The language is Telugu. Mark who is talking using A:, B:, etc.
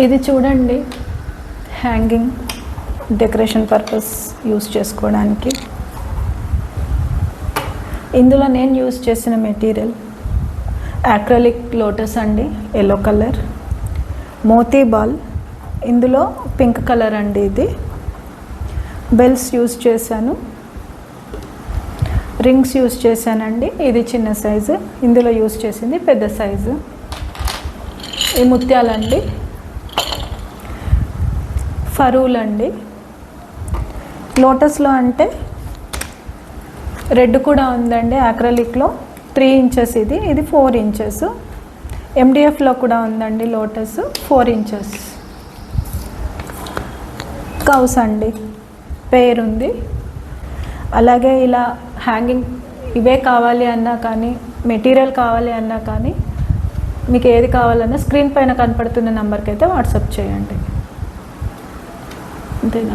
A: ఇది చూడండి, హ్యాంగింగ్ డెకరేషన్ పర్పస్ యూస్ చేసుకోవడానికి. ఇందులో నేను యూస్ చేసిన మెటీరియల్ యాక్రిలిక్ లోటస్ అండి, ఎల్లో కలర్. మోతీ బాల్, ఇందులో పింక్ కలర్ అండి. ఇది బెల్స్ యూస్ చేశాను, రింగ్స్ యూస్ చేశానండి. ఇది చిన్న సైజు, ఇందులో యూస్ చేసింది పెద్ద సైజు. ఈ ముత్యాలండి, ఫరూలండి. లోటస్లో అంటే రెడ్ కూడా ఉందండి, యాక్రిలిక్లో 3 ఇంచెస్. ఇది 4 ఇంచెస్. ఎండిఎఫ్లో కూడా ఉందండి లోటస్, 4 ఇంచెస్. కౌస్ అండి, పేర్ ఉంది. అలాగే ఇలా హ్యాంగింగ్ ఇవే కావాలి అన్నా కానీ, మెటీరియల్ కావాలి అన్నా కానీ, మీకు ఏది కావాలన్నా స్క్రీన్ పైన కనపడుతున్న నెంబర్కి అయితే వాట్సాప్ చేయండి. అంతేనా?